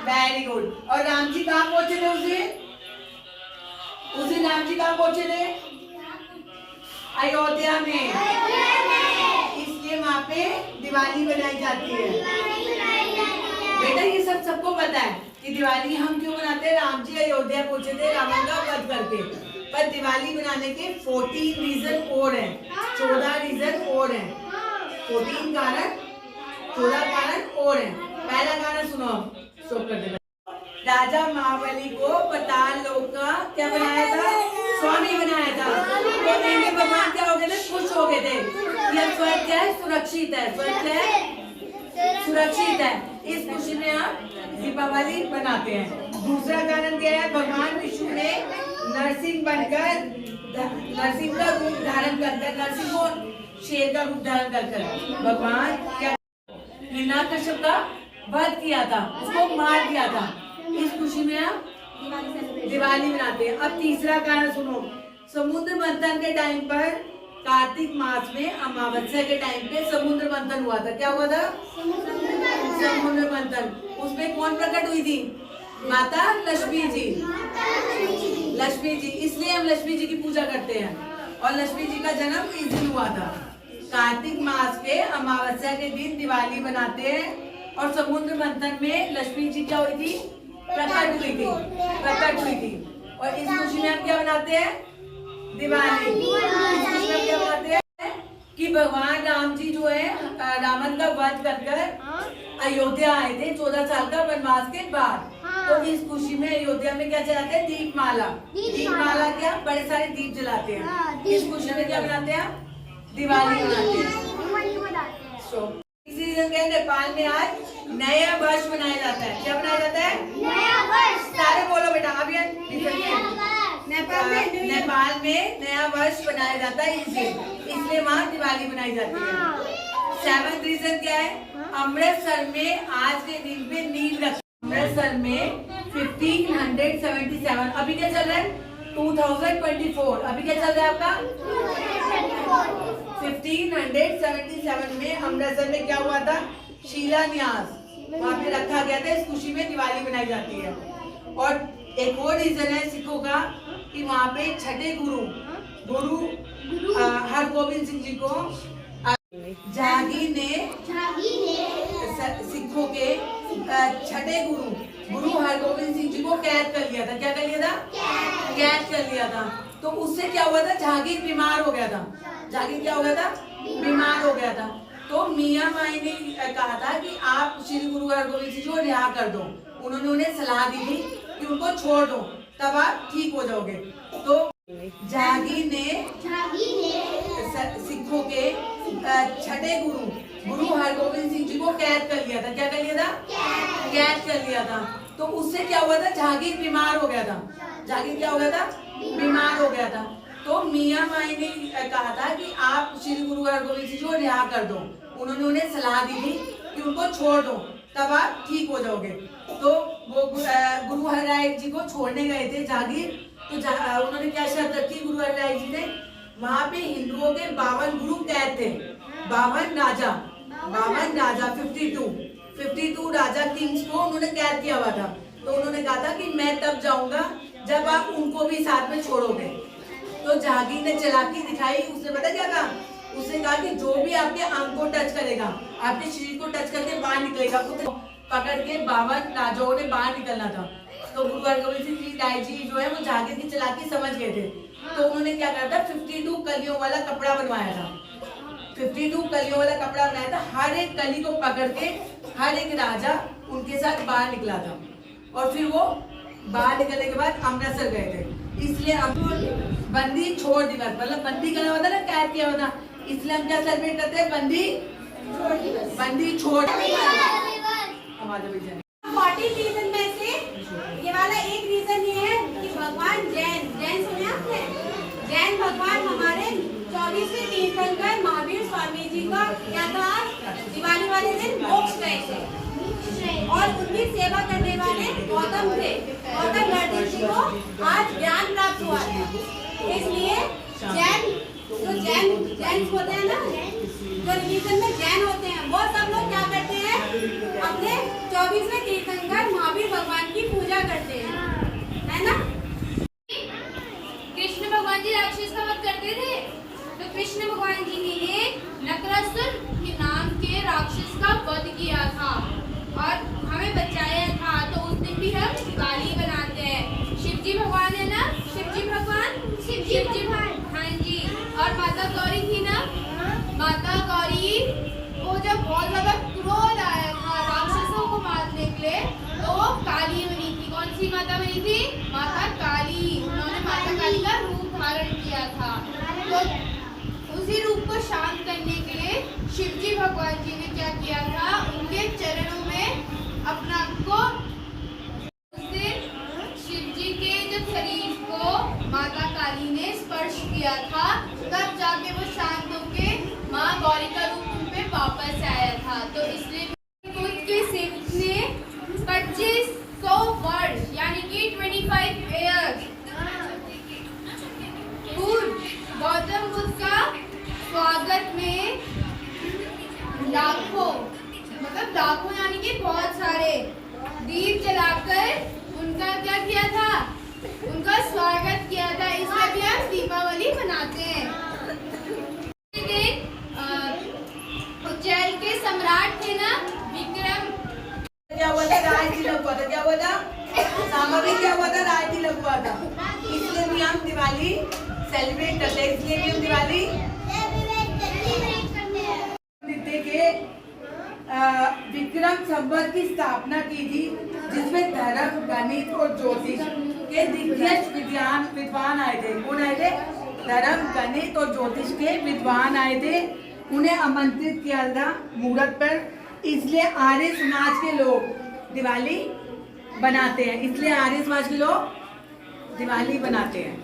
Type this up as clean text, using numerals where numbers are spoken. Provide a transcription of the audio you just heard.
Very good. और राम जी कहाँ पहुंचे थे उसे राम जी कहाँ पहुंचे थे? अयोध्या में। इसलिए वहाँ पे दिवाली बनाई जाती है। बेटा ये सब सबको पता है कि दिवाली हम क्यों मनाते हैं। राम जी अयोध्या पहुंचे थे रावण का वध करके, पर दिवाली बनाने के 14 रीजन और हैं, 14 रीजन और हैं। 14 कारण, 14 कारण और हैं। पहला कारण सुनो, स्टॉप कर दे। राजा महाबली को पाताल लोक का क्या बनाया था? स्वामी बनाया था। तो इनके भगवान क्या हो गए थे? खुश हो गए थे। यह स्वर्ग क्या है? सुरक्षित है। स्वर्ग क्या है? सुरक्षित है। इस खुशी में आप दीपावली बनाते हैं। दूसरा कारण क्या है? भगवान विष्णु ने नरसिंह बनकर, नरसिंह का रूप धारण कर, नरसिंह को शेर का रूप धारण कर भगवान क्या हिरण्याकश्यप का वध किया था, उसको मार दिया था। इस खुशी में आप दिवाली मनाते हैं। अब तीसरा कारण सुनो। समुद्र मंथन के टाइम पर, कार्तिक मास में अमावस्या के टाइम पे समुद्र मंथन हुआ था। क्या हुआ था? समुद्र मंथन। उसमें कौन प्रकट हुई थी? माता लक्ष्मी जी। लक्ष्मी जी, इसलिए हम लक्ष्मी जी की पूजा करते हैं। और लक्ष्मी जी का जन्म इस दिन हुआ था। कार्तिक मास के अमावस्या के दिन दिवाली बनाते हैं। और समुद्र मंथन में लक्ष्मी जी क्या हुई थी? प्रकट हुई थी, प्रकट हुई थी। और इस खुशी में हम क्या बनाते हैं? दिवाली। इस खुशी में क्या बनाते हैं कि भगवान राम जी जो है रावण का वध कर अयोध्या आए थे 14 साल का वनवास के बाद। तो इस खुशी में अयोध्या में क्या जलाते हैं? दीपमाला। दीपमाला क्या? बड़े सारे दीप जलाते हैं। इस खुशी में क्या बनाते हैं? दिवाली मनाते हैं। इसी रीजन के नेपाल में आज नया वर्ष मनाया जाता है। क्या मनाया जाता है? नया वर्ष। सारे बोलो बेटा। अभी नेपाल में नया वर्ष मनाया जाता है इस दिन, इसलिए वहाँ दिवाली बनाई जाती है। 7th रीजन क्या है? अमृतसर में आज के दिन पे नींव रखी। अमृतसर में 1577। अभी क्या चल रहा है? 2024। अभी क्या चल रहा है आपका? 1577 में अमृतसर में क्या हुआ था? शिलान्यास वहाँ पे रखा गया था। इस खुशी में दिवाली बनाई जाती है। और एक और रीजन है सिखों का कि वहाँ पे छठे गुरु हरगोविंद सिंह जी को जहांगीर ने सिखों के छठे गुरु हरगोविंद सिंह जी को कैद कर लिया था। क्या कर लिया था? कैद कर लिया था। तो उससे क्या हुआ था? जहांगीर बीमार हो गया था। जहांगीर क्या हो गया था? बीमार हो गया था। तो मियां माई ने कहा था कि आप श्री गुरु हरगोविंद सिंह जी को रिहा कर दो। उन्होंने उन्हें सलाह दी थी कि उनको छोड़ दो, तब आप ठीक हो जाओगे। तो जहांगीर ने सिखों के छठे गुरु हरगोविंद सिंह जी को कैद कर लिया था। क्या कर लिया था? कैद कर लिया था। तो उससे क्या हुआ था? जहांगीर बीमार हो गया था। जहांगीर क्या हो गया था? बीमार हो गया था। तो मियां माई ने कहा था कि आप श्री गुरु हरगोविंद सिंह जी को रिहा कर दो। उन्होंने उन्हें सलाह दी थी कि उनको छोड़ दो, तब आप ठीक हो जाओगे। तो वो गुरु हरराय जी को छोड़ने गए थे जहांगीर। तो उन्होंने क्या शर्त रखी गुरु हरराय जी ने? वहाँ पे हिंदुओं के 52 गुरु कैद थे। 52 राजा 52 राजा किंग्स को उन्होंने कैद किया हुआ था। तो उन्होंने कहा था कि मैं तब जाऊंगा जब आप उनको भी साथ में छोड़ोगे। तो जहांगीर ने चालाकी दिखाई। उसने पता क्या कहा? उसने कहा कि जो भी आपके अंग को टच करेगा, आपके शरीर को टच करके बाहर निकलेगा। उसने पकड़ के 52 राजाओं ने बाहर निकलना था। तो गुरु हरगोविंद सिंह राय जी जो है वो जहांगीर की चालाकी समझ गए थे। तो उन्होंने क्या करा था? 52 कलियों वाला कपड़ा बनवाया था। 52 कलियों वाला कपड़ा बनाया था। हर एक कली को पकड़ के हर एक राजा उनके साथ बाहर निकला था। और फिर वो बाहर निकलने के बाद अमृतसर गए थे। इसलिए हम बंदी छोड़ दिवस, मतलब बंदी करना होता ना, कैद किया होता, इसलिए हम क्या सेलिब्रेट करते हैं? बंदी छोड़। 40 रीजन में से ये वाला एक रीजन ये है कि भगवान जैन सुने आपने? जैन भगवान हमारे 24वें तीर्थंकर महावीर स्वामी जी का क्या था? दिवाली वाले दिन मोक्ष गए थे और उनकी सेवा करने वाले गौतम थे। गौतम ऋषि जी को आज ज्ञान प्राप्त हुआ है। इसलिए जैन होते हैं ना, जो रिलीजन में जैन होते हैं, वो सब लोग क्या राक्षस का वध किया था और हमें बचाया था। तो उस दिन भी हम दिवाली बनाते हैं। शिव जी भगवान है ना, शिव जी भगवान, शिव जी भगवान, हाँ जी। और माता गौरी थी ना, माता गौरी को जब बहुत ज्यादा क्रोध आया था राक्षसों को मारने के लिए, तो वो काली बनी थी। कौन सी माता बनी थी? माता काली। उन्होंने माता काली का रूप धारण किया था। तो उसी रूप को शांत करने के लिए शिव जी भगवान जी ने क्या किया था, उनके चरणों में अपना को शिव जी के जब शरीर को माता काली ने स्पर्श किया था, तब जाके वो शांत होके माँ गौरी का रूप उन पे वापस आया था। तो इसलिए बुद्ध के सेवक ने 2500 वर्ष यानी कि 25 ईयर्स गौतम बुद्ध का स्वागत में लाखों यानी कि बहुत सारे दीप जलाकर उनका क्या किया था, उनका स्वागत किया था। इसलिए भी हम दीपावली मनाते हैं। उज्जैन के सम्राट थे ना विक्रम, क्या हुआ था? राज तिलक हुआ था। क्या हुआ था? सामग्री क्या हुआ था? राज तिलक हुआ था। इसलिए भी हम दिवाली सेलिब्रेट करते हैं। इसलिए भी हम दिवाली के विक्रम संवत की स्थापना की थी, जिसमें धर्म, गणित और ज्योतिष के दिग्गज विद्वान आए थे। कौन आए थे? धर्म, गणित और ज्योतिष के विद्वान आए थे। उन्हें आमंत्रित किया था मुहूर्त पर। इसलिए आर्य समाज के लोग दिवाली बनाते हैं। इसलिए आर्य समाज के लोग दिवाली बनाते हैं।